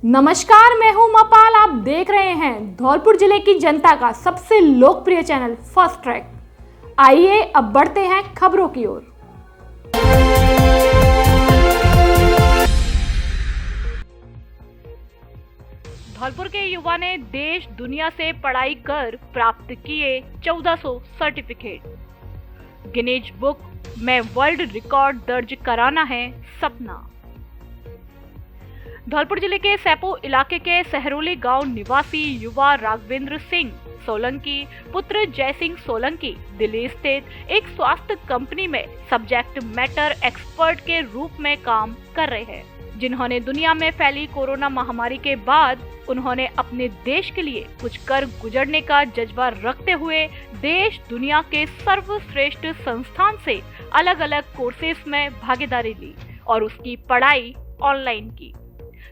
नमस्कार, मैं हूं मपाल। आप देख रहे हैं धौलपुर जिले की जनता का सबसे लोकप्रिय चैनल फर्स्ट ट्रैक। आइए अब बढ़ते हैं खबरों की ओर। धौलपुर के युवा ने देश दुनिया से पढ़ाई कर प्राप्त किए 1400 सर्टिफिकेट। गिनीज बुक में वर्ल्ड रिकॉर्ड दर्ज कराना है सपना। धौलपुर जिले के सैपो इलाके के सहरोली गांव निवासी युवा राघवेंद्र सिंह सोलंकी पुत्र जय सिंह सोलंकी दिल्ली स्थित एक स्वास्थ्य कंपनी में सब्जेक्ट मैटर एक्सपर्ट के रूप में काम कर रहे हैं, जिन्होंने दुनिया में फैली कोरोना महामारी के बाद उन्होंने अपने देश के लिए कुछ कर गुजरने का जज्बा रखते हुए देश दुनिया के सर्वश्रेष्ठ संस्थान से अलग अलग कोर्सेस में भागीदारी ली और उसकी पढ़ाई ऑनलाइन की।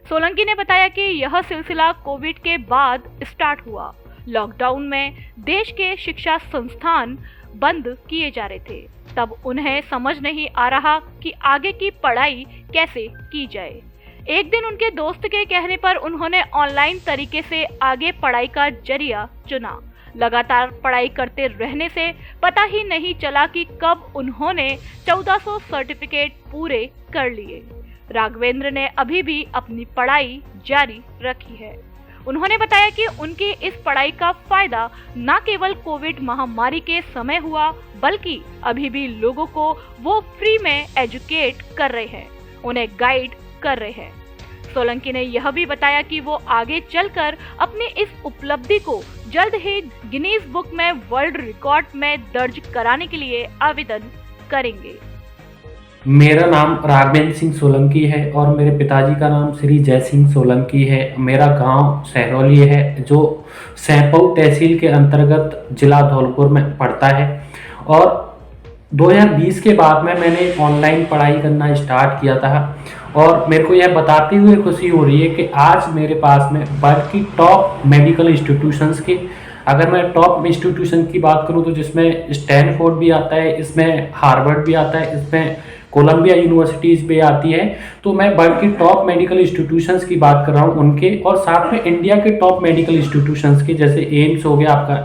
सोलंकी ने बताया कि यह सिलसिला कोविड के बाद स्टार्ट हुआ। लॉकडाउन में देश के शिक्षा संस्थान बंद किए जा रहे थे, तब उन्हें समझ नहीं आ रहा कि आगे की पढ़ाई कैसे की जाए। एक दिन उनके दोस्त के कहने पर उन्होंने ऑनलाइन तरीके से आगे पढ़ाई का जरिया चुना। लगातार पढ़ाई करते रहने से पता ही नहीं चला कि कब उन्होंने 1400 सर्टिफिकेट पूरे कर लिए। राघवेंद्र ने अभी भी अपनी पढ़ाई जारी रखी है। उन्होंने बताया कि उनकी इस पढ़ाई का फायदा न केवल कोविड महामारी के समय हुआ, बल्कि अभी भी लोगों को वो फ्री में एजुकेट कर रहे हैं, उन्हें गाइड कर रहे हैं। सोलंकी ने यह भी बताया कि वो आगे चलकर अपनी इस उपलब्धि को जल्द ही गिनीज बुक में वर्ल्ड रिकॉर्ड में दर्ज कराने के लिए आवेदन करेंगे। मेरा नाम राघवेंद्र सिंह सोलंकी है और मेरे पिताजी का नाम श्री जय सिंह सोलंकी है। मेरा गांव सहरौली है जो सैपऊ तहसील के अंतर्गत जिला धौलपुर में पड़ता है। और 2020 के बाद में मैंने ऑनलाइन पढ़ाई करना स्टार्ट किया था और मेरे को यह बताते हुए खुशी हो रही है कि आज मेरे पास में वर्ल्ड की टॉप मेडिकल इंस्टीट्यूशंस के, अगर मैं टॉप इंस्टीट्यूशन की बात करूं तो जिसमें स्टैनफोर्ड भी आता है, इसमें हार्वर्ड भी आता है, इसमें कोलंबिया यूनिवर्सिटीज़ भी आती है। तो मैं वर्ल्ड की टॉप मेडिकल इंस्टीट्यूशंस की बात कर रहा हूँ उनके, और साथ में इंडिया के टॉप मेडिकल इंस्टीट्यूशंस के, जैसे एम्स हो गया आपका,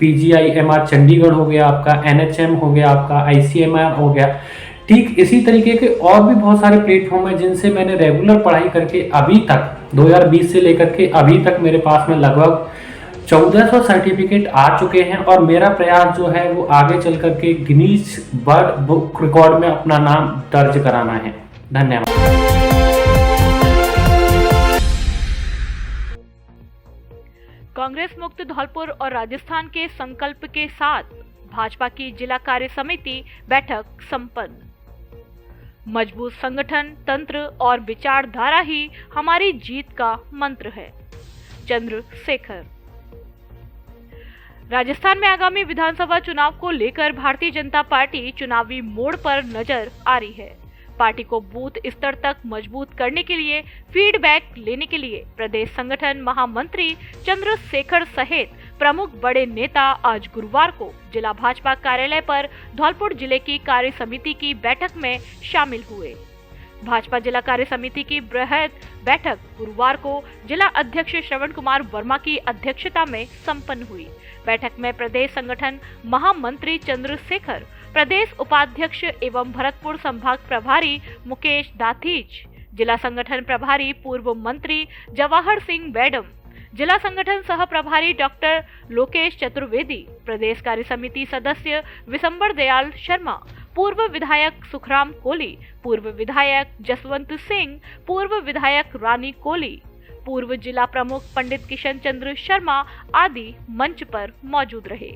PGIMR चंडीगढ़ हो गया आपका, NHM हो गया आपका, ICMR हो गया। ठीक इसी तरीके के और भी बहुत सारे प्लेटफॉर्म हैं जिनसे मैंने रेगुलर पढ़ाई करके अभी तक 2020 से लेकर के अभी तक मेरे पास में लगभग 1400 सर्टिफिकेट आ चुके हैं। और मेरा प्रयास जो है वो आगे चल करके गिनीज वर्ल्ड बुक रिकॉर्ड में अपना नाम दर्ज कराना है। धन्यवाद। कांग्रेस मुक्त धौलपुर और राजस्थान के संकल्प के साथ भाजपा की जिला कार्य समिति बैठक संपन्न। मजबूत संगठन, तंत्र और विचारधारा ही हमारी जीत का मंत्र है। चंद्रशेखर। राजस्थान में आगामी विधानसभा चुनाव को लेकर भारतीय जनता पार्टी चुनावी मोड़ पर नजर आ रही है। पार्टी को बूथ स्तर तक मजबूत करने के लिए फीडबैक लेने के लिए प्रदेश संगठन महामंत्री चंद्रशेखर सहित प्रमुख बड़े नेता आज गुरुवार को जिला भाजपा कार्यालय पर धौलपुर जिले की कार्य समिति की बैठक में शामिल हुए। भाजपा जिला कार्य समिति की बृहद बैठक गुरुवार को जिला अध्यक्ष श्रवण कुमार वर्मा की अध्यक्षता में संपन्न हुई। बैठक में प्रदेश संगठन महामंत्री चंद्रशेखर, प्रदेश उपाध्यक्ष एवं भरतपुर संभाग प्रभारी मुकेश दाथीज, जिला संगठन प्रभारी पूर्व मंत्री जवाहर सिंह बैडम, जिला संगठन सह प्रभारी डॉक्टर लोकेश चतुर्वेदी, प्रदेश कार्य समिति सदस्य विशंबर दयाल शर्मा, पूर्व विधायक सुखराम कोली, पूर्व विधायक जसवंत सिंह, पूर्व विधायक रानी कोली, पूर्व जिला प्रमुख पंडित किशन चंद्र शर्मा आदि मंच पर मौजूद रहे।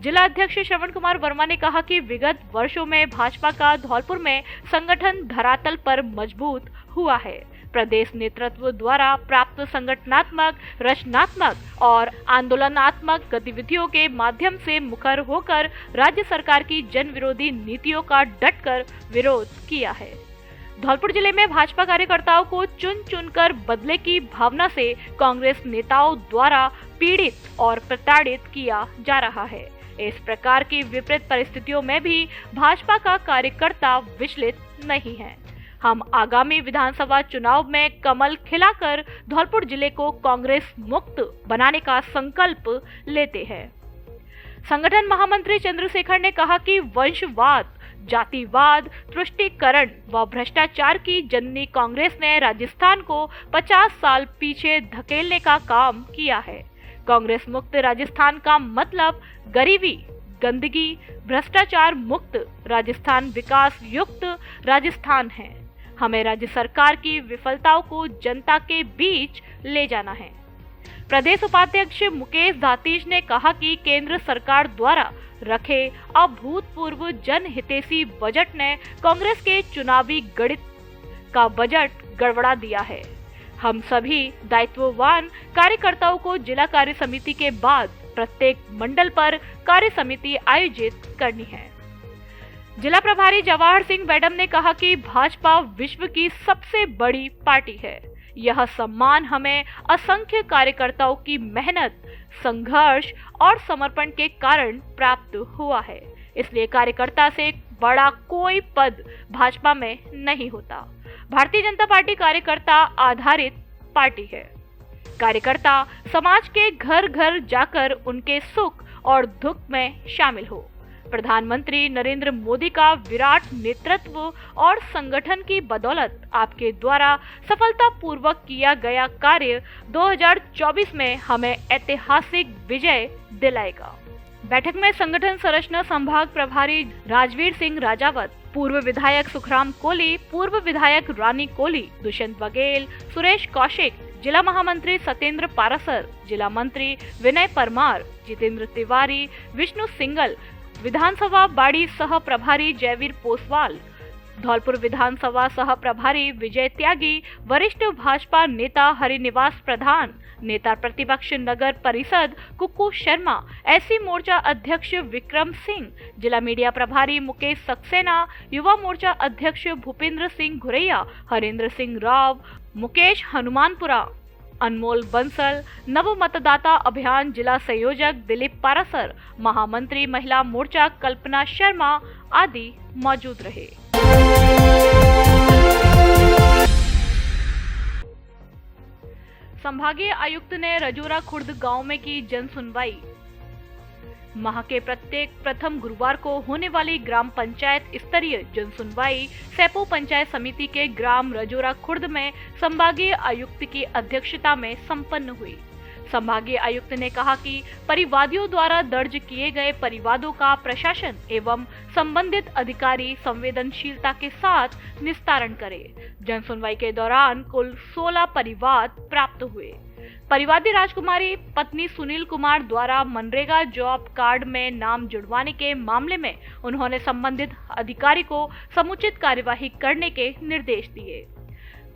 जिला अध्यक्ष श्रवण कुमार वर्मा ने कहा कि विगत वर्षों में भाजपा का धौलपुर में संगठन धरातल पर मजबूत हुआ है। प्रदेश नेतृत्व द्वारा प्राप्त संगठनात्मक, रचनात्मक और आंदोलनात्मक गतिविधियों के माध्यम से मुखर होकर राज्य सरकार की जन विरोधी नीतियों का डटकर विरोध किया है। धौलपुर जिले में भाजपा कार्यकर्ताओं को चुन चुनकर बदले की भावना से कांग्रेस नेताओं द्वारा पीड़ित और प्रताड़ित किया जा रहा है। इस प्रकार की विपरीत परिस्थितियों में भी भाजपा का कार्यकर्ता विचलित नहीं है। हम आगामी विधानसभा चुनाव में कमल खिलाकर धौलपुर जिले को कांग्रेस मुक्त बनाने का संकल्प लेते हैं। संगठन महामंत्री चंद्रशेखर ने कहा कि वंशवाद, जातिवाद, तुष्टीकरण व भ्रष्टाचार की जननी कांग्रेस ने राजस्थान को 50 साल पीछे धकेलने का काम किया है। कांग्रेस मुक्त राजस्थान का मतलब गरीबी, गंदगी, भ्रष्टाचार मुक्त राजस्थान, विकास युक्त राजस्थान है। हमें राज्य सरकार की विफलताओं को जनता के बीच ले जाना है। प्रदेश उपाध्यक्ष मुकेश धातीश ने कहा कि केंद्र सरकार द्वारा रखे अभूतपूर्व जनहितैषी बजट ने कांग्रेस के चुनावी गणित का बजट गड़बड़ा दिया है। हम सभी दायित्ववान कार्यकर्ताओं को जिला कार्य समिति के बाद प्रत्येक मंडल पर कार्य समिति आयोजित करनी है। जिला प्रभारी जवाहर सिंह मैडम ने कहा कि भाजपा विश्व की सबसे बड़ी पार्टी है। यह सम्मान हमें असंख्य कार्यकर्ताओं की मेहनत, संघर्ष और समर्पण के कारण प्राप्त हुआ है। इसलिए कार्यकर्ता से बड़ा कोई पद भाजपा में नहीं होता। भारतीय जनता पार्टी कार्यकर्ता आधारित पार्टी है। कार्यकर्ता समाज के घर घर जाकर उनके सुख और दुख में शामिल हो। प्रधानमंत्री नरेंद्र मोदी का विराट नेतृत्व और संगठन की बदौलत आपके द्वारा सफलतापूर्वक किया गया कार्य 2024 में हमें ऐतिहासिक विजय दिलाएगा। बैठक में संगठन संरचना संभाग प्रभारी राजवीर सिंह राजावत, पूर्व विधायक सुखराम कोली, पूर्व विधायक रानी कोली, दुष्यंत बघेल, सुरेश कौशिक, जिला महामंत्री सत्येंद्र पारासर, जिला मंत्री विनय परमार, जितेंद्र तिवारी, विष्णु सिंगल, विधानसभा बाड़ी सह प्रभारी जयवीर पोसवाल, धौलपुर विधानसभा सह प्रभारी विजय त्यागी, वरिष्ठ भाजपा नेता हरिनिवास प्रधान, नेता प्रतिपक्ष नगर परिषद कुक्कू शर्मा, एससी मोर्चा अध्यक्ष विक्रम सिंह, जिला मीडिया प्रभारी मुकेश सक्सेना, युवा मोर्चा अध्यक्ष भूपेंद्र सिंह घुरैया, हरेंद्र सिंह राव, मुकेश हनुमानपुरा, अनमोल बंसल, नव मतदाता अभियान जिला संयोजक दिलीप पारासर, महामंत्री महिला मोर्चा कल्पना शर्मा आदि मौजूद रहे। संभागीय आयुक्त ने रजोरा खुर्द गांव में की जन सुनवाई। माह के प्रथम गुरुवार को होने वाली ग्राम पंचायत स्तरीय जन सुनवाई सैपो पंचायत समिति के ग्राम रजोरा खुर्द में संभागीय आयुक्त की अध्यक्षता में संपन्न हुई। संभागीय आयुक्त ने कहा कि परिवादियों द्वारा दर्ज किए गए परिवादों का प्रशासन एवं संबंधित अधिकारी संवेदनशीलता के साथ निस्तारण करे। जन सुनवाई के दौरान कुल 16 परिवाद प्राप्त हुए। परिवादी राजकुमारी पत्नी सुनील कुमार द्वारा मनरेगा जॉब कार्ड में नाम जुड़वाने के मामले में उन्होंने संबंधित अधिकारी को समुचित कार्यवाही करने के निर्देश दिए।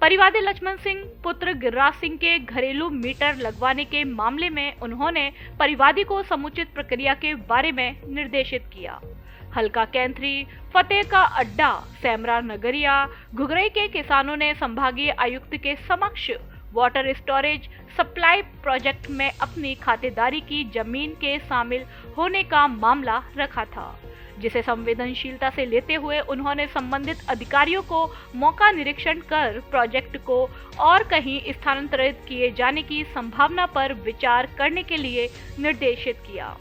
परिवादी लक्ष्मण सिंह पुत्र गिरिराज सिंह के घरेलू मीटर लगवाने के मामले में उन्होंने परिवादी को समुचित प्रक्रिया के बारे में निर्देशित किया। हल्का कैंथरी, फतेह का अड्डा, सैमरा नगरिया, घुघरई के किसानों ने संभागीय आयुक्त के समक्ष वाटर स्टोरेज सप्लाई प्रोजेक्ट में अपनी खातेदारी की जमीन के शामिल होने का मामला रखा था, जिसे संवेदनशीलता से लेते हुए उन्होंने संबंधित अधिकारियों को मौका निरीक्षण कर प्रोजेक्ट को और कहीं स्थानांतरित किए जाने की संभावना पर विचार करने के लिए निर्देशित किया।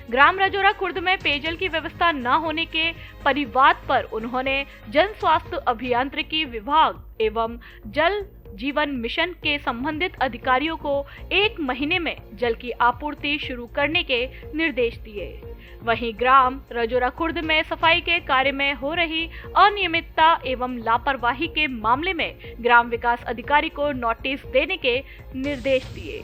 ग्राम रजोरा खुर्द में पेयजल की व्यवस्था न होने के परिवाद पर उन्होंने जन स्वास्थ्य अभियांत्रिकी विभाग एवं जल जीवन मिशन के संबंधित अधिकारियों को 1 महीने में जल की आपूर्ति शुरू करने के निर्देश दिए। वहीं ग्राम रजोरा खुर्द में सफाई के कार्य में हो रही अनियमितता एवं लापरवाही के मामले में ग्राम विकास अधिकारी को नोटिस देने के निर्देश दिए।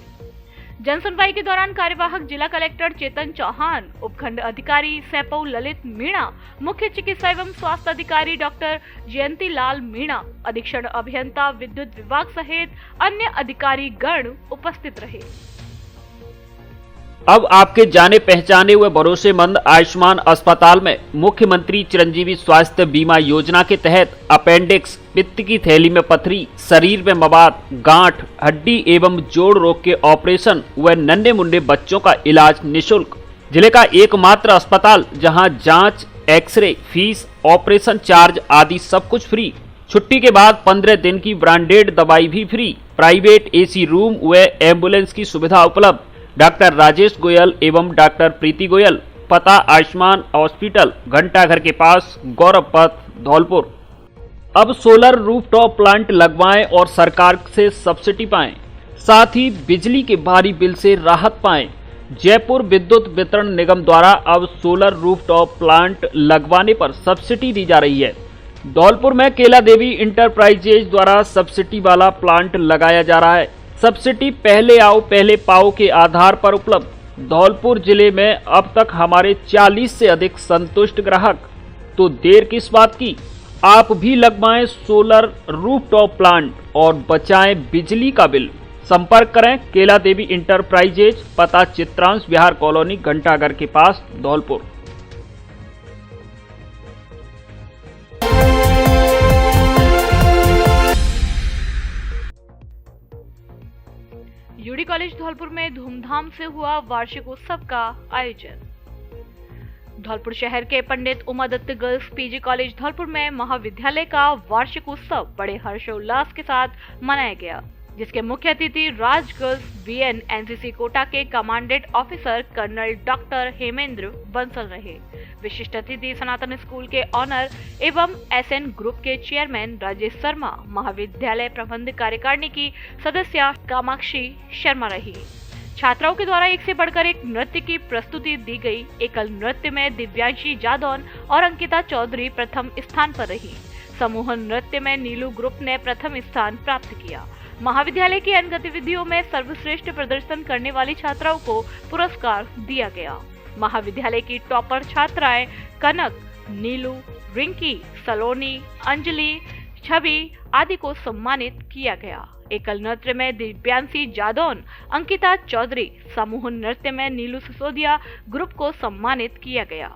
जनसुनवाई के दौरान कार्यवाहक जिला कलेक्टर चेतन चौहान, उपखंड अधिकारी सैपौ ललित मीणा, मुख्य चिकित्सा एवं स्वास्थ्य अधिकारी डॉक्टर जयंती लाल मीणा, अधीक्षण अभियंता विद्युत विभाग सहित अन्य अधिकारी गण उपस्थित रहे। अब आपके जाने पहचाने हुए भरोसेमंद आयुष्मान अस्पताल में मुख्यमंत्री चिरंजीवी स्वास्थ्य बीमा योजना के तहत अपेंडिक्स, पित्त की थैली में पथरी, शरीर में मवाद, गांठ, हड्डी एवं जोड़ रोग के ऑपरेशन व नन्हे मुन्ने बच्चों का इलाज निःशुल्क। जिले का एकमात्र अस्पताल जहां जांच, एक्सरे, फीस, ऑपरेशन चार्ज आदि सब कुछ फ्री। छुट्टी के बाद 15 दिन की ब्रांडेड दवाई भी फ्री, प्राइवेट एसी रूम व एम्बुलेंस की सुविधा उपलब्ध। डॉक्टर राजेश गोयल एवं डॉक्टर प्रीति गोयल, पता आयुष्मान हॉस्पिटल, घंटाघर के पास, गौरव पथ, धौलपुर। अब सोलर रूफटॉप प्लांट लगवाएं और सरकार से सब्सिडी पाएं, साथ ही बिजली के भारी बिल से राहत पाएं। जयपुर विद्युत वितरण निगम द्वारा अब सोलर रूफटॉप प्लांट लगवाने पर सब्सिडी दी जा रही है। धौलपुर में केला देवी इंटरप्राइजेज द्वारा सब्सिडी वाला प्लांट लगाया जा रहा है। सब्सिडी पहले आओ पहले पाओ के आधार पर उपलब्ध। धौलपुर जिले में अब तक हमारे 40 से अधिक संतुष्ट ग्राहक, तो देर किस बात की, आप भी लगवाएं सोलर रूफटॉप प्लांट और बचाएं बिजली का बिल। संपर्क करें केला देवी इंटरप्राइजेज, पता चित्रांश विहार कॉलोनी, घंटाघर के पास, धौलपुर। यूडी कॉलेज धौलपुर में धूमधाम से हुआ वार्षिक उत्सव का आयोजन। धौलपुर शहर के Pandit Umadatt girls PG college Dholpur में महाविद्यालय का वार्षिक उत्सव बड़े हर्षोल्लास के साथ मनाया गया, जिसके मुख्य अतिथि Raj girls VN NCC Kota के commandant officer colonel doctor Hemendra Bansal रहे। विशिष्ट अतिथि सनातन स्कूल के ऑनर एवं एसएन ग्रुप के चेयरमैन राजेश शर्मा, महाविद्यालय प्रबंध कार्यकारिणी की सदस्य कामाक्षी शर्मा रही। छात्राओं के द्वारा एक से बढ़कर एक नृत्य की प्रस्तुति दी गई। एकल नृत्य में दिव्यांशी जादौन और अंकिता चौधरी प्रथम स्थान पर रही। समूह नृत्य में नीलू ग्रुप ने प्रथम स्थान प्राप्त किया। महाविद्यालय की अन्य गतिविधियों में सर्वश्रेष्ठ प्रदर्शन करने वाली छात्राओं को पुरस्कार दिया गया। महाविद्यालय की टॉपर छात्राएं कनक, नीलू, रिंकी, सलोनी, अंजलि, छवि आदि को सम्मानित किया गया। एकल नृत्य में दिव्यांशी जादौन, अंकिता चौधरी, समूह नृत्य में नीलू सिसोदिया ग्रुप को सम्मानित किया गया।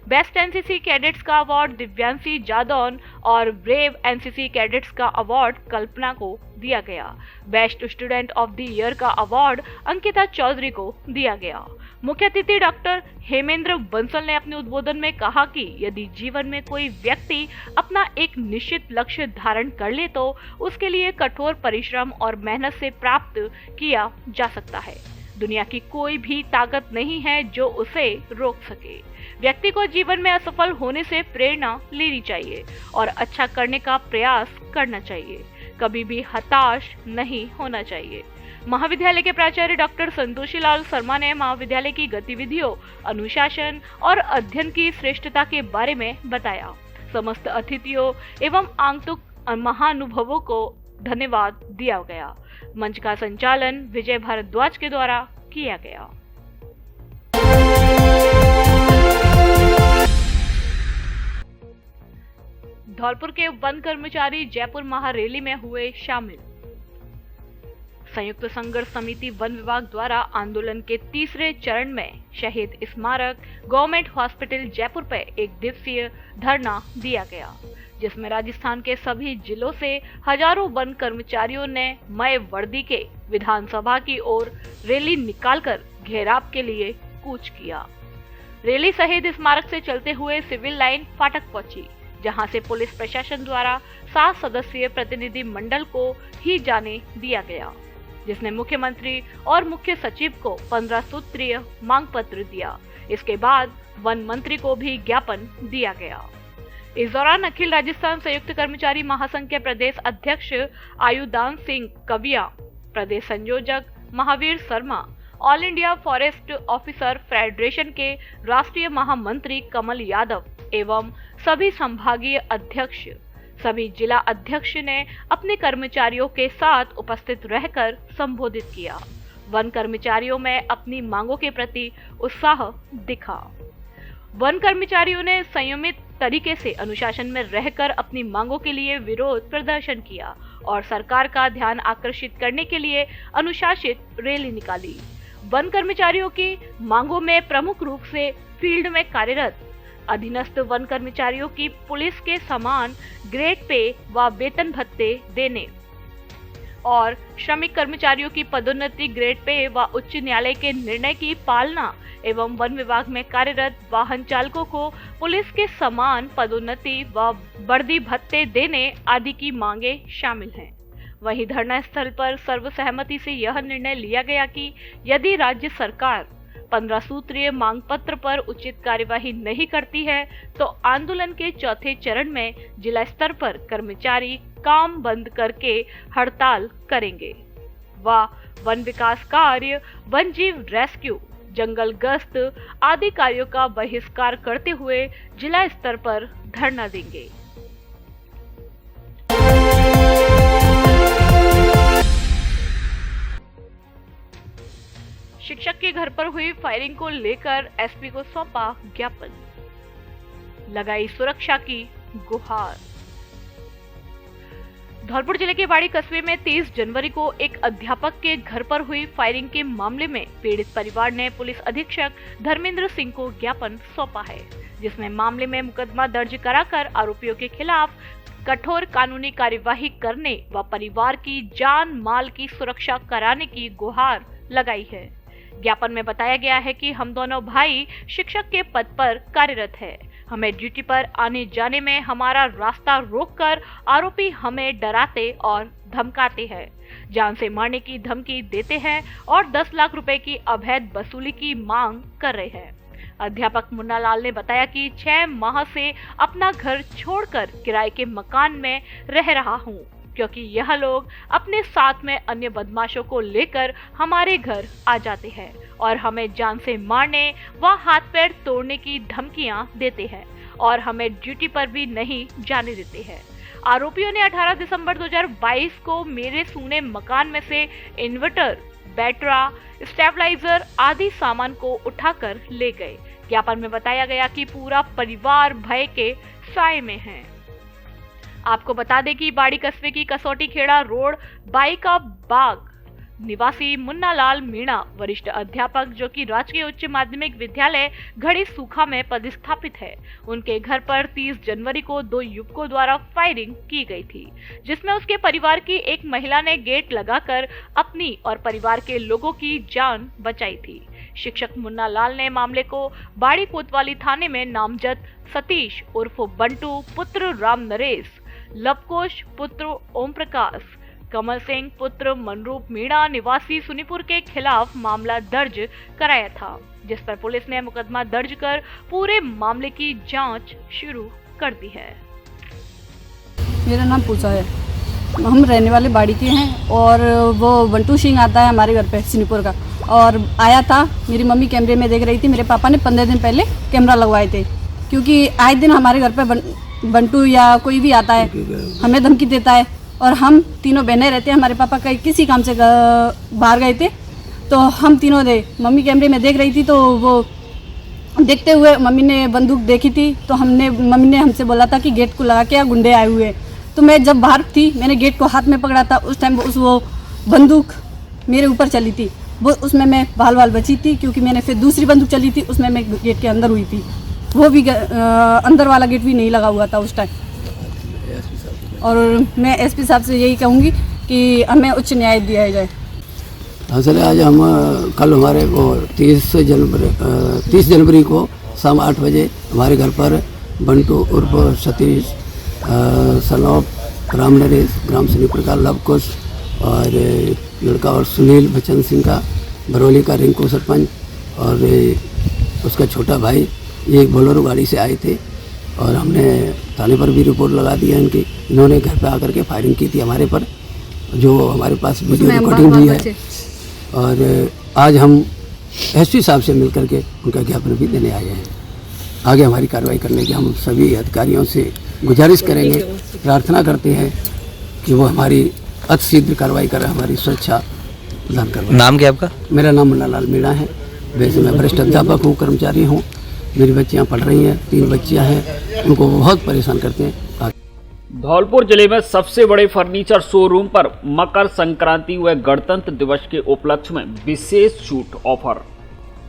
बेस्ट एनसीसी कैडेट्स का अवार्ड दिव्यांशी जादौन और ब्रेव एनसीसी कैडेट्स का अवार्ड कल्पना को दिया गया। Best student of the year का अवार्ड अंकिता चौधरी को दिया गया। मुख्य अतिथि डॉक्टर हेमेंद्र बंसल ने अपने उद्बोधन में कहा कि यदि जीवन में कोई व्यक्ति अपना एक निश्चित लक्ष्य धारण कर ले तो उसके लिए कठोर परिश्रम और मेहनत से प्राप्त किया जा सकता है। दुनिया की कोई भी ताकत नहीं है जो उसे रोक सके। व्यक्ति को जीवन में असफल होने से प्रेरणा लेनी चाहिए और अच्छा करने का प्रयास करना चाहिए। कभी भी हताश नहीं होना चाहिए। महाविद्यालय के प्राचार्य डॉक्टर संतोषी लाल शर्मा ने महाविद्यालय की गतिविधियों, अनुशासन और अध्ययन की श्रेष्ठता के बारे में बताया। समस्त अतिथियों एवं आगंतुक महानुभवों को धन्यवाद दिया गया। मंच का संचालन विजय भारद्वाज के द्वारा किया गया। धौलपुर के वन कर्मचारी जयपुर महारैली में हुए शामिल। संयुक्त संघर्ष समिति वन विभाग द्वारा आंदोलन के तीसरे चरण में शहीद स्मारक गवर्नमेंट हॉस्पिटल जयपुर पर एक दिवसीय धरना दिया गया, जिसमें राजस्थान के सभी जिलों से हजारों वन कर्मचारियों ने मय वर्दी के विधानसभा की ओर रैली निकालकर घेराव के लिए कूच किया। रैली शहीद स्मारक से चलते हुए सिविल लाइन फाटक पहुंची, जहां से पुलिस प्रशासन द्वारा 7 सदस्यीय प्रतिनिधि मंडल को ही जाने दिया गया, जिसने मुख्यमंत्री और मुख्य सचिव को 15 सूत्रीय मांग पत्र दिया। इसके बाद वन मंत्री को भी ज्ञापन दिया गया। इस दौरान अखिल राजस्थान संयुक्त कर्मचारी महासंघ के प्रदेश अध्यक्ष आयुदान सिंह कविया, प्रदेश संयोजक Mahavir Sharma, all India forest officer federation के राष्ट्रीय महामंत्री कमल यादव एवं सभी संभागीय अध्यक्ष, सभी जिला अध्यक्ष ने अपने कर्मचारियों के साथ उपस्थित रहकर संबोधित किया। वन कर्मचारियों में अपनी मांगों के प्रति उत्साह दिखा। वन कर्मचारियों ने संयमित तरीके से अनुशासन में रहकर अपनी मांगों के लिए विरोध प्रदर्शन किया और सरकार का ध्यान आकर्षित करने के लिए अनुशासित रैली निकाली। वन कर्मचारियों की मांगों में प्रमुख रूप से फील्ड में कार्यरत अधीनस्थ वन कर्मचारियों की पुलिस के समान ग्रेड पे व वेतन भत्ते देने और श्रमिक कर्मचारियों की पदोन्नति ग्रेड पे व उच्च न्यायालय के निर्णय की पालना एवं वन विभाग में कार्यरत वाहन चालकों को पुलिस के समान पदोन्नति व वर्दी भत्ते देने आदि की मांगे शामिल हैं। वहीं धरना स्थल पर सर्वसहमति से यह निर्णय लिया गया कि यदि राज्य सरकार 15 सूत्रीय मांग पत्र पर उचित कार्यवाही नहीं करती है तो आंदोलन के चौथे चरण में जिला स्तर पर कर्मचारी काम बंद करके हड़ताल करेंगे व वन विकास कार्य, वन जीव रेस्क्यू, जंगल गश्त आदि कार्यों का बहिष्कार करते हुए जिला स्तर पर धरना देंगे। शिक्षक के घर पर हुई फायरिंग को लेकर एसपी को सौंपा ज्ञापन, लगाई सुरक्षा की गुहार। धौलपुर जिले के बाड़ी कस्बे में 30 जनवरी को एक अध्यापक के घर पर हुई फायरिंग के मामले में पीड़ित परिवार ने पुलिस अधीक्षक धर्मेंद्र सिंह को ज्ञापन सौंपा है, जिसमें मामले में मुकदमा दर्ज कराकर आरोपियों के खिलाफ कठोर कानूनी कार्यवाही करने व परिवार की जान माल की सुरक्षा कराने की गुहार लगाई है। ज्ञापन में बताया गया है कि हम दोनों भाई शिक्षक के पद पर कार्यरत है। हमें ड्यूटी पर आने जाने में हमारा रास्ता रोककर आरोपी हमें डराते और धमकाते हैं, जान से मारने की धमकी देते हैं और 10 लाख रुपए की अवैध वसूली की मांग कर रहे हैं। अध्यापक मुन्ना लाल ने बताया कि 6 माह से अपना घर छोड़कर किराए के मकान में रह रहा हूं, क्योंकि यह लोग अपने साथ में अन्य बदमाशों को लेकर हमारे घर आ जाते हैं और हमें जान से मारने व हाथ पैर तोड़ने की धमकियां देते हैं और हमें ड्यूटी पर भी नहीं जाने देते हैं। आरोपियों ने 18 दिसंबर 2022 को मेरे सूने मकान में से इन्वर्टर, बैटरा, स्टेबलाइजर आदि सामान को उठाकर ले गए। ज्ञापन में बताया गया कि पूरा परिवार भय के साए में है। आपको बता दें कि बाड़ी कस्बे की कसौटी खेड़ा रोड बाई का बाग निवासी मुन्ना लाल मीणा वरिष्ठ अध्यापक जो कि राजकीय उच्च माध्यमिक विद्यालय घड़ी सूखा में पदस्थापित है, उनके घर पर 30 जनवरी को 2 युवकों द्वारा फायरिंग की गई थी, जिसमें उसके परिवार की एक महिला ने गेट लगाकर अपनी और परिवार के लोगों की जान बचाई थी। शिक्षक मुन्ना लाल ने मामले को बाड़ी कोतवाली थाने में नामजद सतीश उर्फ बंटू पुत्र राम नरेश, लवकोश पुत्र ओम प्रकाश, कमल सिंह पुत्र मनरूप मीणा निवासी सुनीपुर के खिलाफ मामला दर्ज कराया था, जिस पर पुलिस ने मुकदमा दर्ज कर पूरे मामले की जांच शुरू कर दी है। मेरा नाम पूजा है, हम रहने वाले बाड़ी के हैं और वो बंटू सिंह आता है हमारे घर पे सुनीपुर का, और आया था। मेरी मम्मी कैमरे में देख रही थी। मेरे पापा ने 15 दिन पहले कैमरा लगवाए थे, क्योंकि आए दिन हमारे घर पे बंटू या कोई भी आता है हमें धमकी देता है, और हम तीनों बहनें रहते हैं। हमारे पापा कहीं किसी काम से बाहर गए थे तो हम तीनों मम्मी कैमरे में देख रही थी, तो वो देखते हुए मम्मी ने बंदूक देखी थी, तो मम्मी ने हमसे बोला था कि गेट को लगा के गुंडे आए हुए। तो मैं जब बाहर थी मैंने गेट को हाथ में पकड़ा था, उस टाइम वो बंदूक मेरे ऊपर चली थी, वो उसमें मैं बाल बची थी, क्योंकि मैंने फिर दूसरी बंदूक चली थी उसमें मैं गेट के अंदर हुई थी। वो भी अंदर वाला गेट भी नहीं लगा हुआ था उस टाइम। और मैं एसपी साहब से यही कहूँगी कि हमें उच्च न्याय दिया जाए। असल आज हम कल हमारे को 30 जनवरी को शाम 8 बजे हमारे घर पर बंटू उर्फ सतीश सनौप राम नरेश ग्राम सुनीपुर का लवकुश और लड़का और सुनील बचन सिंह का बरौली का रिंकू सरपंच और उसका छोटा भाई ये एक बोलेरो गाड़ी से आए थे, और हमने थाने पर भी रिपोर्ट लगा दी है इनकी। इन्होंने घर पे आकर के फायरिंग की थी हमारे पर, जो हमारे पास वीडियो रिकॉर्डिंग भी है। और आज हम एसपी साहब से मिलकर के उनका ज्ञापन भी देने आए हैं। आगे हमारी कार्रवाई करने की हम सभी अधिकारियों से गुजारिश करेंगे, प्रार्थना करते हैं कि वो हमारी अतिशीघ्र कार्रवाई करें, हमारी सुरक्षा प्रदान करें। नाम क्या आपका? मेरा नाम मुन्ना लाल मीणा है। वैसे मैं वरिष्ठ अध्यापक हूँ, कर्मचारी हूँ। मेरी बच्चियाँ पढ़ रही हैं, 3 बच्चियाँ हैं, उनको बहुत परेशान करते हैं। धौलपुर जिले में सबसे बड़े फर्नीचर शोरूम पर मकर संक्रांति व गणतंत्र दिवस के उपलक्ष्य में विशेष छूट ऑफर।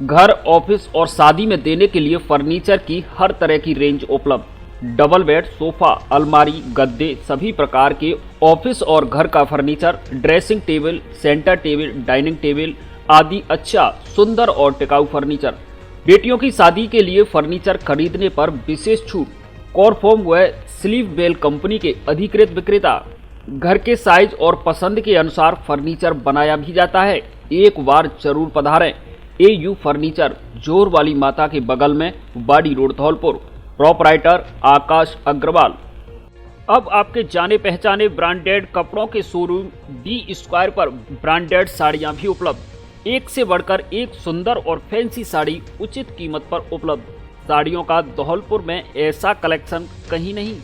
घर, ऑफिस और शादी में देने के लिए फर्नीचर की हर तरह की रेंज उपलब्ध। डबल बेड, सोफा, अलमारी, गद्दे, सभी प्रकार के ऑफिस और घर का furniture, dressing table, centre table, dining table आदि अच्छा, सुंदर और टिकाऊ फर्नीचर बेटियों की शादी के लिए फर्नीचर खरीदने पर विशेष छूट। कॉरफॉर्म व स्लीव बेल कंपनी के अधिकृत विक्रेता। घर के साइज और पसंद के अनुसार फर्नीचर बनाया भी जाता है। एक बार जरूर पधारें। AU फर्नीचर, जोर वाली माता के बगल में, बाड़ी रोड, धौलपुर। प्रोपराइटर आकाश अग्रवाल। अब आपके जाने पहचाने ब्रांडेड कपड़ों के शोरूम D स्क्वायर पर ब्रांडेड साड़ियां भी उपलब्ध। एक से बढ़कर एक सुंदर और फैंसी साड़ी उचित कीमत पर उपलब्ध। साड़ियों का धौलपुर में ऐसा कलेक्शन कहीं नहीं।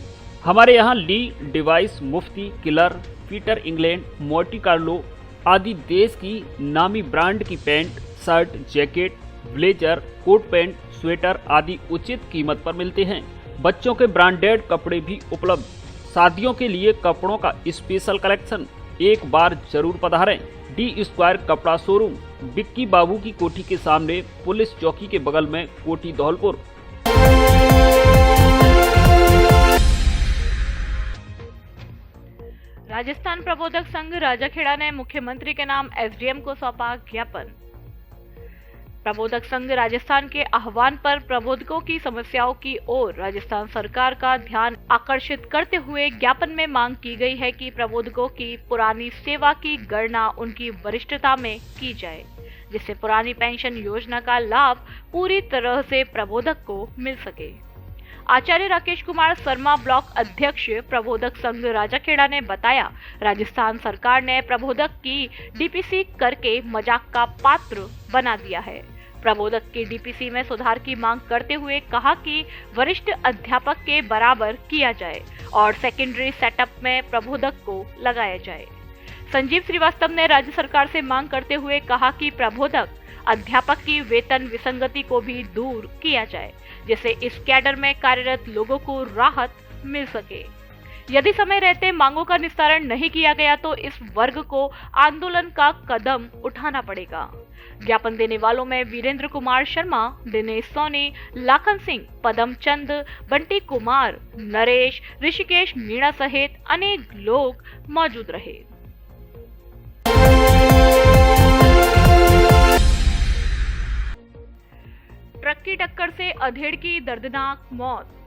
हमारे यहाँ ली, डिवाइस, Mufti, Killer, Peter England, Monte Carlo आदि देश की नामी ब्रांड की pant, shirt, jacket, blazer, coat pant, sweater आदि उचित कीमत पर मिलते हैं। बच्चों के ब्रांडेड कपड़े भी उपलब्ध। शादियों के लिए कपड़ों का स्पेशल कलेक्शन। एक बार जरूर पधारें। D स्क्वायर कपड़ा शोरूम, बिक्की बाबू की कोठी के सामने, पुलिस चौकी के बगल में, कोठी, धौलपुर। राजस्थान प्रबोधक संघ राजाखेड़ा ने मुख्यमंत्री के नाम SDM को सौंपा ज्ञापन। प्रबोधक संघ राजस्थान के आह्वान पर प्रबोधकों की समस्याओं की ओर राजस्थान सरकार का ध्यान आकर्षित करते हुए ज्ञापन में मांग की गई है कि प्रबोधकों की पुरानी सेवा की गणना उनकी वरिष्ठता में की जाए, जिससे पुरानी पेंशन योजना का लाभ पूरी तरह से प्रबोधक को मिल सके। आचार्य राकेश कुमार शर्मा, ब्लॉक अध्यक्ष प्रबोधक संघ राजाखेड़ा ने बताया, राजस्थान सरकार ने प्रबोधक की DPC करके मजाक का पात्र बना दिया है। प्रबोधक की DPC में सुधार की मांग करते हुए कहा कि वरिष्ठ अध्यापक के बराबर किया जाए और सेकेंडरी सेटअप में प्रबोधक को लगाया जाए। संजीव श्रीवास्तव ने राज्य सरकार से मांग करते हुए कहा कि प्रबोधक अध्यापक की वेतन विसंगति को भी दूर किया जाए, जिससे इस कैडर में कार्यरत लोगों को राहत मिल सके। यदि समय रहते मांगों का निस्तारण नहीं किया गया तो इस वर्ग को आंदोलन का कदम उठाना पड़ेगा। ज्ञापन देने वालों में वीरेंद्र कुमार शर्मा, दिनेश सोनी, लाखन सिंह, पदम चंद, बंटी कुमार, नरेश, ऋषिकेश मीणा सहित अनेक लोग मौजूद रहे। ट्रक की टक्कर से अधेड़ की दर्दनाक मौत।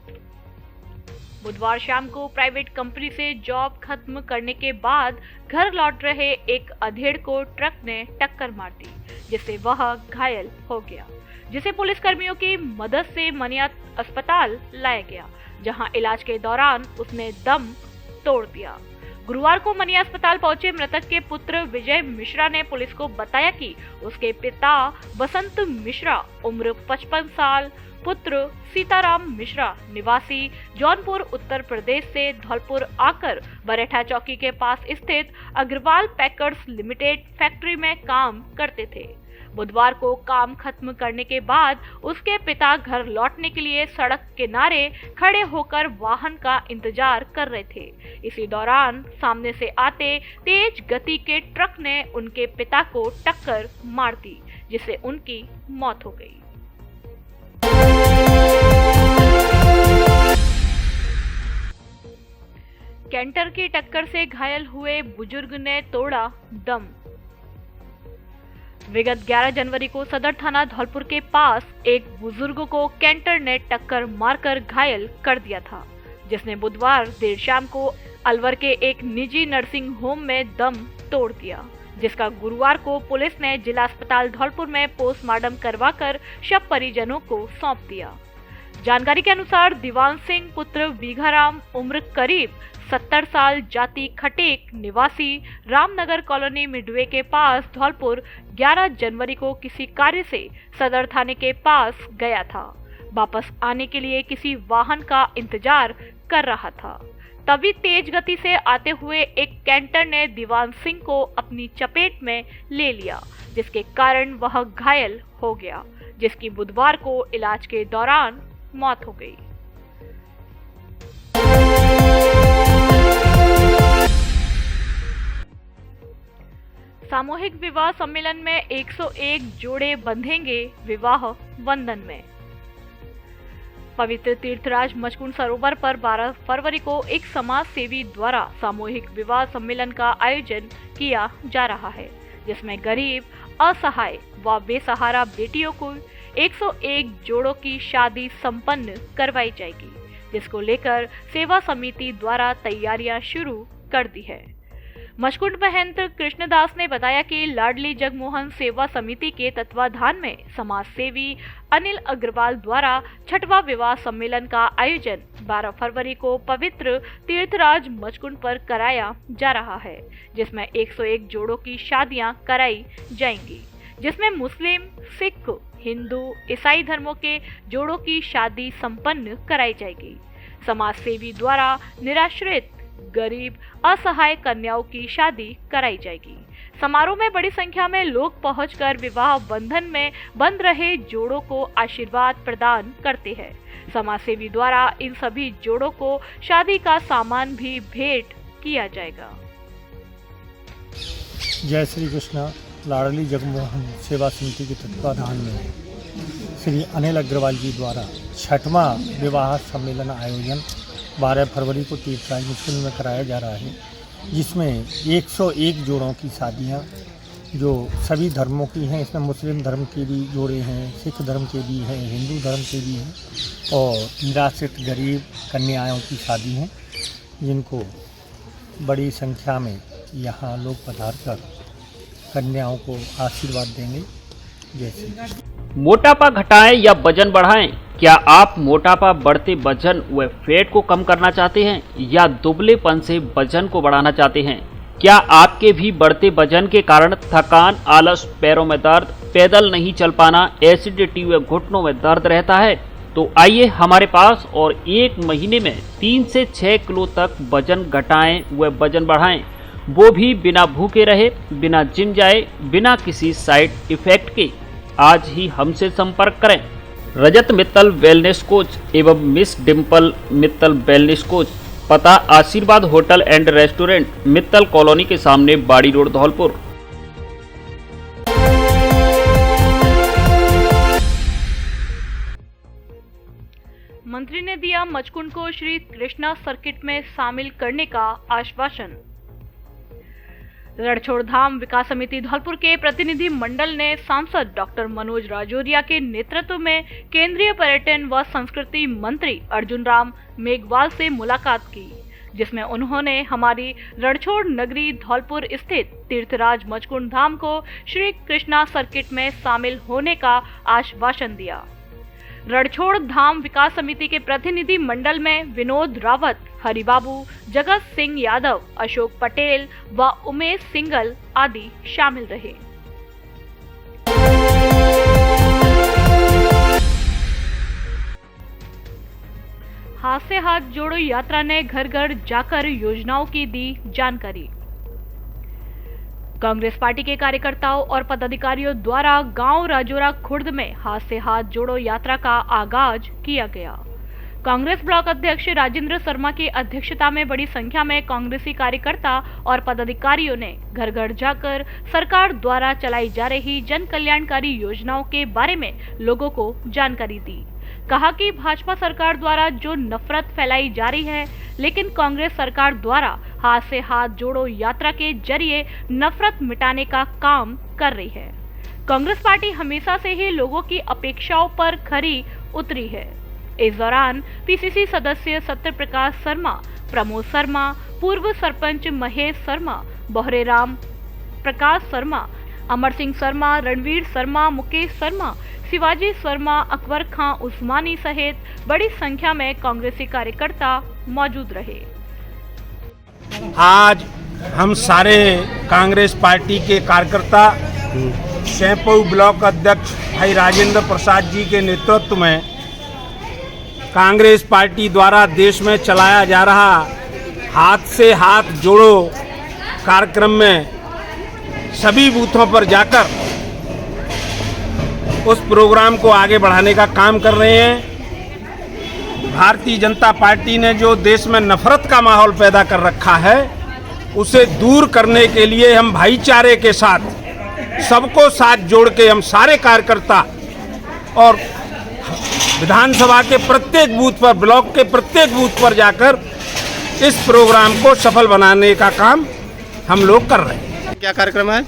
बुधवार शाम को प्राइवेट कंपनी से जॉब खत्म करने के बाद घर लौट रहे एक अधेड़ को ट्रक ने टक्कर मार दी, जिससे वह घायल हो गया, जिसे पुलिस कर्मियों की मदद से मनिया अस्पताल लाया गया, जहां इलाज के दौरान उसने दम तोड़ दिया। गुरुवार को मनिया अस्पताल पहुंचे मृतक के पुत्र विजय मिश्रा ने पुलिस को बताया कि उसके पिता बसंत मिश्रा, उम्र 55 साल, पुत्र सीताराम मिश्रा, निवासी जौनपुर, उत्तर प्रदेश से धौलपुर आकर बरेठा चौकी के पास स्थित अग्रवाल पैकर्स लिमिटेड फैक्ट्री में काम करते थे। बुधवार को काम खत्म करने के बाद उसके पिता घर लौटने के लिए सड़क किनारे खड़े होकर वाहन का इंतजार कर रहे थे। इसी दौरान सामने से आते तेज गति के ट्रक ने उनके पिता को टक्कर मार दी, जिससे उनकी मौत हो गई। कैंटर की टक्कर से घायल हुए बुजुर्ग ने तोड़ा दम। विगत 11 जनवरी को सदर थाना धौलपुर के पास एक बुजुर्ग को कैंटर ने टक्कर मारकर घायल कर दिया था, जिसने बुधवार देर शाम को अलवर के एक निजी नर्सिंग होम में दम तोड़ दिया, जिसका गुरुवार को पुलिस ने जिला अस्पताल धौलपुर में पोस्टमार्टम करवाकर शव परिजनों को सौंप दिया। जानकारी के अनुसार दीवान सिंह पुत्र बीघाराम, उम्र करीब 70 साल, जाति खटेक, निवासी रामनगर कॉलोनी मिडवे के पास धौलपुर 11 जनवरी को किसी कार्य से सदर थाने के पास गया था। वापस आने के लिए किसी वाहन का इंतजार कर रहा था, तभी तेज गति से आते हुए एक कैंटर ने दीवान सिंह को अपनी चपेट में ले लिया, जिसके कारण वह घायल हो गया, जिसकी बुधवार को इलाज के दौरान मौत हो गई। सामूहिक विवाह सम्मेलन में 101 जोड़े बंधेंगे विवाह बंधन में। पवित्र तीर्थराज मचकुंड सरोवर पर 12 फरवरी को एक समाज सेवी द्वारा सामूहिक विवाह सम्मेलन का आयोजन किया जा रहा है, जिसमें गरीब, असहाय व बेसहारा बेटियों को 101 जोड़ों की शादी संपन्न करवाई जाएगी, जिसको लेकर सेवा समिति द्वारा तैयारियां शुरू कर दी है। मचकुंड महंत कृष्णदास ने बताया कि लाडली जगमोहन सेवा समिति के तत्वाधान में समाज सेवी अनिल अग्रवाल द्वारा 6वां विवाह सम्मेलन का आयोजन 12 फरवरी को पवित्र तीर्थराज मचकुंड पर कराया जा रहा है, जिसमें 101 जोड़ों की शादियां कराई जाएंगी, जिसमें मुस्लिम, सिख, हिंदू, ईसाई धर्मों के जोड़ों की शादी संपन्न कराई जाएगी। समाज सेवी द्वारा निराश्रित, गरीब, असहाय कन्याओं की शादी कराई जाएगी। समारोह में बड़ी संख्या में लोग पहुंचकर विवाह बंधन में बंध रहे जोड़ों को आशीर्वाद प्रदान करते हैं। समाज सेवी द्वारा इन सभी जोड़ों को शादी का सामान भी भेंट किया जाएगा। जय श्री कृष्ण। लाडली जगमोहन सेवा समिति के तत्वाधान में श्री अनिल अग्रवाल जी द्वारा 6वां विवाह सम्मेलन आयोजन 12 फरवरी को तीर्थराज मचकुंड में कराया जा रहा है, जिसमें 101 जोड़ों की शादियां जो सभी धर्मों की हैं। इसमें मुस्लिम धर्म के भी जोड़े हैं, सिख धर्म के भी हैं, हिंदू धर्म के भी हैं और निराश्रित गरीब कन्याओं की शादी हैं, जिनको बड़ी संख्या में यहाँ लोग पधार कर कन्याओं को आशीर्वाद देंगे। जैसे मोटापा घटाएं या वजन बढ़ाएं, क्या आप मोटापा, बढ़ते वजन व फैट को कम करना चाहते हैं या दुबलेपन से वजन को बढ़ाना चाहते हैं? क्या आपके भी बढ़ते वजन के कारण थकान, आलस, पैरों में दर्द, पैदल नहीं चल पाना, एसिडिटी व घुटनों में दर्द रहता है? तो आइए हमारे पास और 1 महीने में 3 से 6 किलो तक वजन घटाएं व वजन बढ़ाएं, वो भी बिना भूखे रहे, बिना जिम जाए, बिना किसी साइड इफेक्ट के। आज ही हमसे संपर्क करें। रजत मित्तल वेलनेस कोच एवं miss Dimple Mittal wellness coach, पता आशीर्वाद hotel and restaurant, Mittal colony के सामने, बाड़ी रोड, धौलपुर। मंत्री ने दिया मचकुंड को श्री कृष्णा सर्किट में शामिल करने का आश्वासन। रणछोड़ धाम विकास समिति धौलपुर के प्रतिनिधि मंडल ने सांसद डॉक्टर मनोज राजौरिया के नेतृत्व में केंद्रीय पर्यटन व संस्कृति मंत्री अर्जुन राम मेघवाल से मुलाकात की, जिसमें उन्होंने हमारी रणछोड़ नगरी धौलपुर स्थित तीर्थराज मचकुंड धाम को श्री कृष्णा सर्किट में शामिल होने का आश्वासन दिया। रणछोड़ धाम विकास समिति के प्रतिनिधि मंडल में विनोद रावत, हरिबाबू, जगत सिंह यादव, अशोक पटेल व उमेश सिंगल आदि शामिल रहे। हाथ से हाथ जोड़ो यात्रा ने घर घर जाकर योजनाओं की दी जानकारी। कांग्रेस पार्टी के कार्यकर्ताओं और पदाधिकारियों द्वारा गांव राजौरा खुर्द में हाथ से हाथ जोड़ो यात्रा का आगाज किया गया। कांग्रेस ब्लॉक अध्यक्ष राजेंद्र शर्मा की अध्यक्षता में बड़ी संख्या में कांग्रेसी कार्यकर्ता और पदाधिकारियों ने घर घर जाकर सरकार द्वारा चलाई जा रही जन कल्याणकारी योजनाओं के बारे में लोगों को जानकारी दी। कहा कि भाजपा सरकार द्वारा जो नफरत फैलाई जा रही है, लेकिन कांग्रेस सरकार द्वारा हाथ से हाथ जोड़ो यात्रा के जरिए नफरत मिटाने का काम कर रही है। कांग्रेस पार्टी हमेशा से ही लोगों की अपेक्षाओं पर खरी उतरी है। इस दौरान पीसीसी सदस्य सत्य प्रकाश शर्मा, प्रमोद शर्मा, पूर्व सरपंच महेश शर्मा, बहरेराम प्रकाश शर्मा, अमर सिंह शर्मा, रणवीर शर्मा, मुकेश शर्मा, शिवाजी शर्मा, अकबर खां उस्मानी सहित बड़ी संख्या में कांग्रेसी कार्यकर्ता मौजूद रहे। आज हम सारे कांग्रेस पार्टी के कार्यकर्ता सैंपऊ ब्लॉक अध्यक्ष भाई राजेंद्र प्रसाद जी के नेतृत्व में कांग्रेस पार्टी द्वारा देश में चलाया जा रहा हाथ से हाथ जोड़ो कार्यक्रम में सभी बूथों पर जाकर उस प्रोग्राम को आगे बढ़ाने का काम कर रहे हैं। भारतीय जनता पार्टी ने जो देश में नफरत का माहौल पैदा कर रखा है, उसे दूर करने के लिए हम भाईचारे के साथ सबको साथ जोड़ के हम सारे कार्यकर्ता और विधानसभा के प्रत्येक बूथ पर, ब्लॉक के प्रत्येक बूथ पर जाकर इस प्रोग्राम को सफल बनाने का काम हम लोग कर रहे हैं। क्या कार्यक्रम है?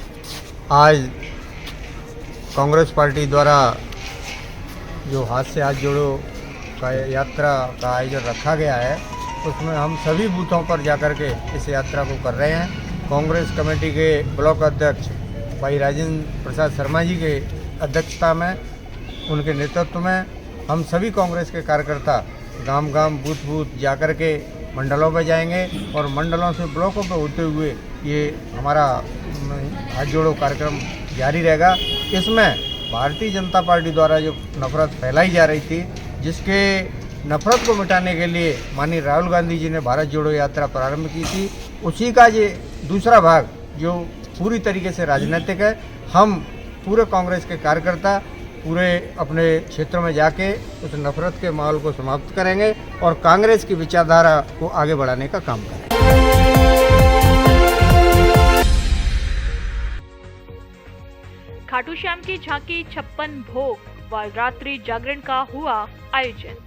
आज कांग्रेस पार्टी द्वारा जो हाथ से हाथ जोड़ो का यात्रा का आयोजन रखा गया है, उसमें हम सभी बूथों पर जाकर के इस यात्रा को कर रहे हैं। कांग्रेस कमेटी के ब्लॉक अध्यक्ष भाई राजेंद्र प्रसाद शर्मा जी के अध्यक्षता में, उनके नेतृत्व में हम सभी कांग्रेस के कार्यकर्ता गांव गांव बूथ बूथ जाकर के मंडलों पर जाएंगे और मंडलों से ब्लॉकों पर होते हुए ये हमारा हाथ जोड़ो कार्यक्रम जारी रहेगा। इसमें भारतीय जनता पार्टी द्वारा जो नफरत फैलाई जा रही थी, जिसके नफरत को मिटाने के लिए माननीय राहुल गांधी जी ने भारत जोड़ो यात्रा प्रारंभ की थी, उसी का ये दूसरा भाग जो पूरी तरीके से राजनीतिक है। हम पूरे कांग्रेस के कार्यकर्ता पूरे अपने क्षेत्र में जाके उस नफरत के माहौल को समाप्त करेंगे और कांग्रेस की विचारधारा को आगे बढ़ाने का काम करेंगे। खाटू श्याम की झांकी 56 भोग व रात्रि जागरण का हुआ आयोजन।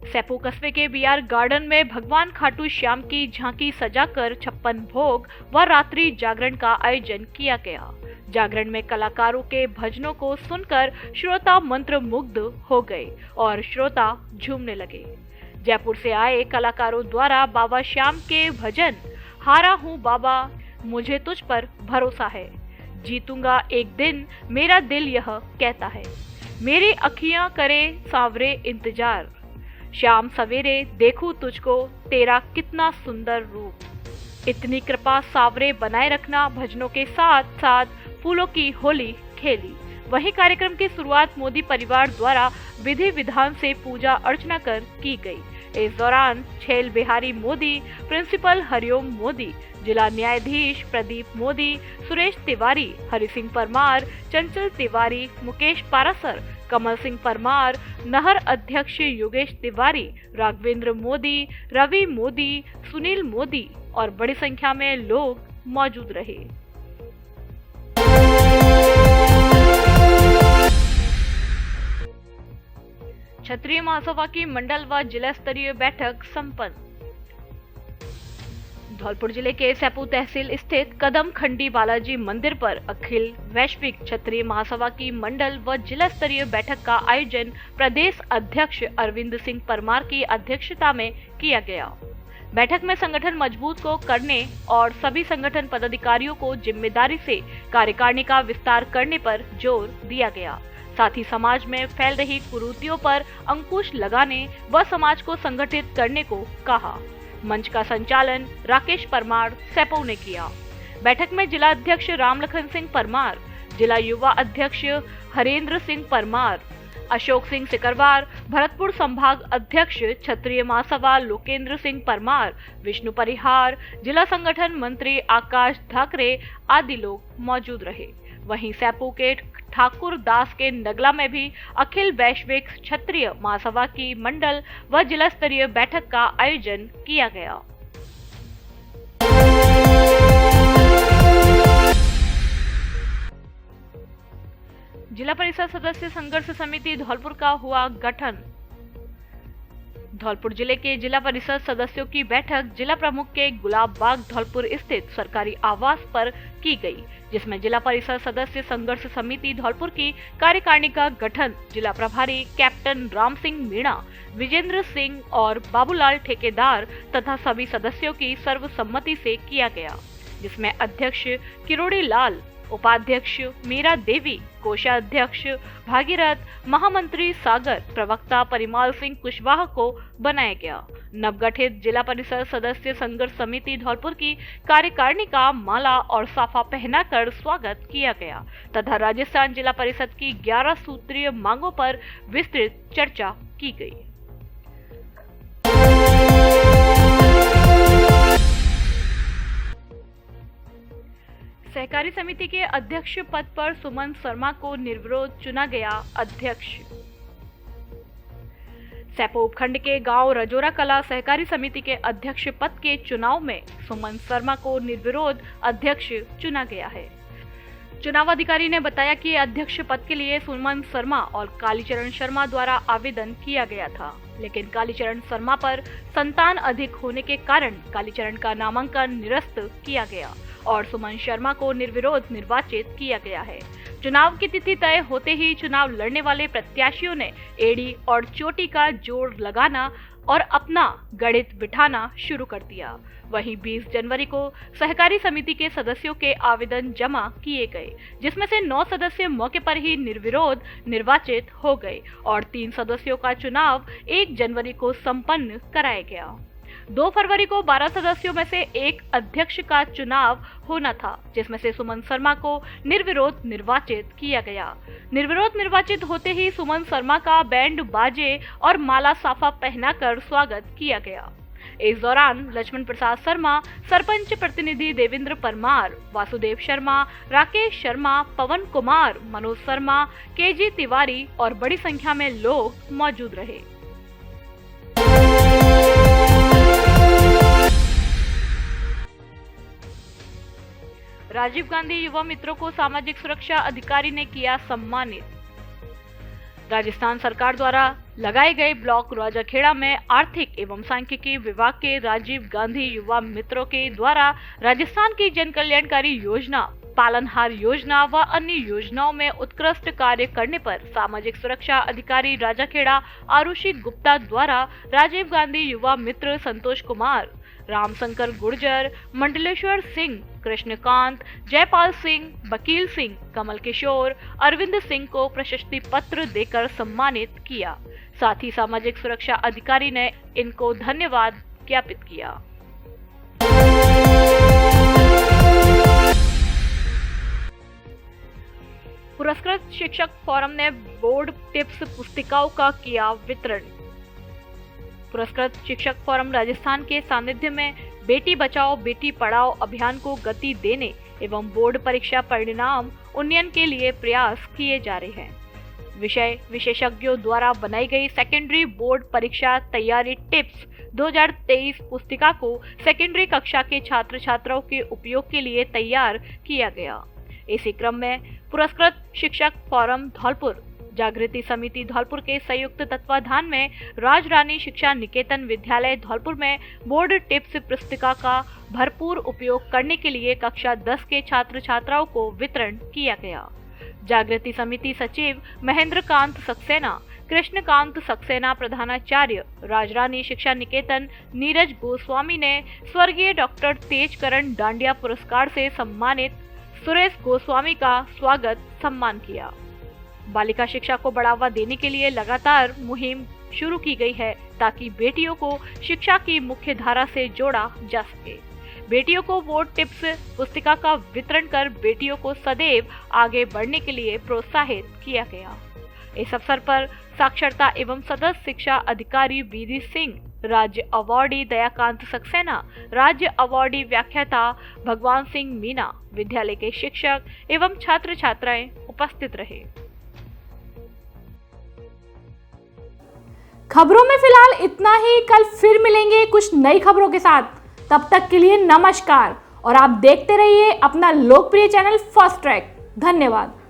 सैपू कस्बे के बीआर गार्डन में भगवान खाटू श्याम की झांकी सजाकर 56 भोग व रात्रि जागरण का आयोजन किया गया। जागरण में कलाकारों के भजनों को सुनकर श्रोता मंत्र मुग्ध हो गए और श्रोता झूमने लगे। जयपुर से आए कलाकारों द्वारा बाबा श्याम के भजन हारा हूँ बाबा मुझे तुझ पर भरोसा है, जीतूंगा एक दिन मेरा दिल यह कहता है, मेरी अखियां करे सांवरे इंतजार, शाम सवेरे देखूं तुझको तेरा कितना सुंदर रूप, इतनी कृपा सांवरे बनाए रखना भजनों के साथ साथ फूलों की होली खेली। वहीं कार्यक्रम की शुरुआत मोदी परिवार द्वारा विधि विधान से पूजा अर्चना कर की गई। इस दौरान छेल बिहारी मोदी, प्रिंसिपल हरिओम मोदी, जिला न्यायाधीश प्रदीप मोदी, सुरेश तिवारी, हरि सिंह परमार, चंचल तिवारी, मुकेश पारासर, कमल सिंह परमार, नहर अध्यक्ष योगेश तिवारी, राघवेंद्र मोदी, रवि मोदी, सुनील मोदी और बड़ी संख्या में लोग मौजूद रहे। क्षत्रिय महासभा की मंडल व जिला स्तरीय बैठक संपन्न। धौलपुर जिले के सैपू तहसील स्थित कदम खंडी बालाजी मंदिर पर अखिल वैश्विक क्षत्रिय महासभा की मंडल व जिला स्तरीय बैठक का आयोजन प्रदेश अध्यक्ष अरविंद सिंह परमार की अध्यक्षता में किया गया। बैठक में संगठन मजबूत को करने और सभी संगठन पदाधिकारियों को जिम्मेदारी से कार्यकारिणी का विस्तार करने पर जोर दिया गया। साथ ही समाज में फैल रही कुरीतियों पर अंकुश लगाने व समाज को संगठित करने को कहा। मंच का संचालन राकेश परमार सैपू ने किया। बैठक में जिला अध्यक्ष रामलखन सिंह परमार, जिला युवा अध्यक्ष हरेंद्र सिंह परमार, अशोक सिंह सिकरवार, भरतपुर संभाग अध्यक्ष क्षत्रिय महासभा लोकेंद्र सिंह परमार, विष्णु परिहार, जिला संगठन मंत्री आकाश ठाकरे आदि लोग मौजूद रहे। वहीं सैपू के ठाकुर दास के नगला में भी अखिल वैश्विक क्षत्रिय महासभा की मंडल व जिला स्तरीय बैठक का आयोजन किया गया। जिला परिषद सदस्य संघर्ष समिति धौलपुर का हुआ गठन। धौलपुर जिले के जिला परिषद सदस्यों की बैठक जिला प्रमुख के गुलाब बाग धौलपुर स्थित सरकारी आवास पर की गई, जिसमें जिला परिषद सदस्य संघर्ष समिति धौलपुर की कार्यकारिणी का गठन जिला प्रभारी कैप्टन राम सिंह मीणा, विजेंद्र सिंह और बाबूलाल ठेकेदार तथा सभी सदस्यों की सर्वसम्मति से किया गया, जिसमें अध्यक्ष किरोड़ी लाल, उपाध्यक्ष मीरा देवी, कोषाध्यक्ष भागीरथ, महामंत्री सागर, प्रवक्ता परिमाल सिंह कुशवाहा को बनाया गया। नवगठित जिला परिषद सदस्य संघर्ष समिति धौलपुर की कार्यकारिणी का माला और साफा पहनाकर स्वागत किया गया तथा राजस्थान जिला परिषद की 11 सूत्रीय मांगों पर विस्तृत चर्चा की गई। सहकारी समिति के अध्यक्ष पद पर सुमन शर्मा को निर्विरोध चुना गया अध्यक्ष। सैपू उपखंड के गांव रजोरा कला सहकारी समिति के अध्यक्ष पद के चुनाव में सुमन शर्मा को निर्विरोध अध्यक्ष चुना गया है। चुनाव अधिकारी ने बताया कि अध्यक्ष पद के लिए सुमन शर्मा और कालीचरण शर्मा द्वारा आवेदन किया गया था, लेकिन कालीचरण शर्मा पर संतान अधिक होने के कारण कालीचरण का नामांकन निरस्त किया गया और सुमन शर्मा को निर्विरोध निर्वाचित किया गया है। चुनाव की तिथि तय होते ही चुनाव लड़ने वाले प्रत्याशियों ने एड़ी और चोटी का जोड़ लगाना और अपना गणित बिठाना शुरू कर दिया। वहीं 20 जनवरी को सहकारी समिति के सदस्यों के आवेदन जमा किए गए, जिसमें से 9 सदस्य मौके पर ही निर्विरोध निर्वाचित हो गए और 3 सदस्यों का चुनाव 1 जनवरी को संपन्न कराया गया। 2 फरवरी को 12 सदस्यों में से एक अध्यक्ष का चुनाव होना था, जिसमें से सुमन शर्मा को निर्विरोध निर्वाचित किया गया। निर्विरोध निर्वाचित होते ही सुमन शर्मा का बैंड बाजे और माला साफा पहनाकर स्वागत किया गया। इस दौरान लक्ष्मण प्रसाद शर्मा, सरपंच प्रतिनिधि देवेंद्र परमार, वासुदेव शर्मा, राकेश शर्मा, पवन कुमार, मनोज शर्मा, केजी तिवारी और बड़ी संख्या में लोग मौजूद रहे। राजीव गांधी युवा मित्रों को सामाजिक सुरक्षा अधिकारी ने किया सम्मानित। राजस्थान सरकार द्वारा लगाए गए ब्लॉक राजाखेड़ा में आर्थिक एवं सांख्यिकी विभाग के राजीव गांधी युवा मित्रों के द्वारा राजस्थान की जन कल्याणकारी योजना, पालनहार योजना व अन्य योजनाओं में उत्कृष्ट कार्य करने पर सामाजिक सुरक्षा अधिकारी राजाखेड़ा आरुषि गुप्ता द्वारा राजीव गांधी युवा मित्र संतोष कुमार, रामशंकर गुर्जर, मंडलेश्वर सिंह, कृष्णकांत, जयपाल सिंह, वकील सिंह, कमल किशोर, अरविंद सिंह को प्रशस्ति पत्र देकर सम्मानित किया। साथ ही सामाजिक सुरक्षा अधिकारी ने इनको धन्यवाद ज्ञापित किया। पुरस्कृत शिक्षक फोरम ने बोर्ड टिप्स पुस्तिकाओं का किया वितरण। पुरस्कृत शिक्षक फोरम राजस्थान के सानिध्य में बेटी बचाओ बेटी पढ़ाओ अभियान को गति देने एवं बोर्ड परीक्षा परिणाम उन्नयन के लिए प्रयास किए जा रहे हैं। विषय विशेषज्ञों द्वारा बनाई गई सेकेंडरी बोर्ड परीक्षा तैयारी टिप्स 2023 पुस्तिका को सेकेंडरी कक्षा के छात्र छात्राओं के उपयोग के लिए तैयार किया गया। इसी क्रम में पुरस्कृत शिक्षक फोरम धौलपुर, जागृति समिति धौलपुर के संयुक्त तत्वाधान में राजरानी शिक्षा निकेतन विद्यालय धौलपुर में बोर्ड टिप्स पुस्तिका का भरपूर उपयोग करने के लिए कक्षा 10 के छात्र छात्राओं को वितरण किया गया। जागृति समिति सचिव महेंद्रकांत सक्सेना, कृष्णकांत सक्सेना प्रधानाचार्य, राजरानी शिक्षा निकेतन नीरज गोस्वामी ने स्वर्गीय डॉक्टर तेजकरण डांडिया पुरस्कार से सम्मानित सुरेश गोस्वामी का स्वागत सम्मान किया। बालिका शिक्षा को बढ़ावा देने के लिए लगातार मुहिम शुरू की गई है ताकि बेटियों को शिक्षा की मुख्य धारा से जोड़ा जा सके। बेटियों को बोर्ड टिप्स पुस्तिका का वितरण कर बेटियों को सदैव आगे बढ़ने के लिए प्रोत्साहित किया गया। इस अवसर पर साक्षरता एवं सदस्य शिक्षा अधिकारी वीरी सिंह, राज्य अवार्डी दयाकांत सक्सेना, राज्य अवार्डी व्याख्याता भगवान सिंह मीना, विद्यालय के शिक्षक एवं छात्र छात्राएं उपस्थित रहे। खबरों में फिलहाल इतना ही। कल फिर मिलेंगे कुछ नई खबरों के साथ। तब तक के लिए नमस्कार और आप देखते रहिए अपना लोकप्रिय चैनल फर्स्ट ट्रैक। धन्यवाद।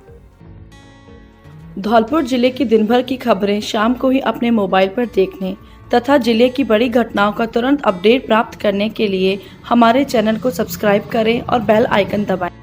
धौलपुर जिले की दिन भर की खबरें शाम को ही अपने मोबाइल पर देखने तथा जिले की बड़ी घटनाओं का तुरंत अपडेट प्राप्त करने के लिए हमारे चैनल को सब्सक्राइब करें और बेल आइकन दबाएं।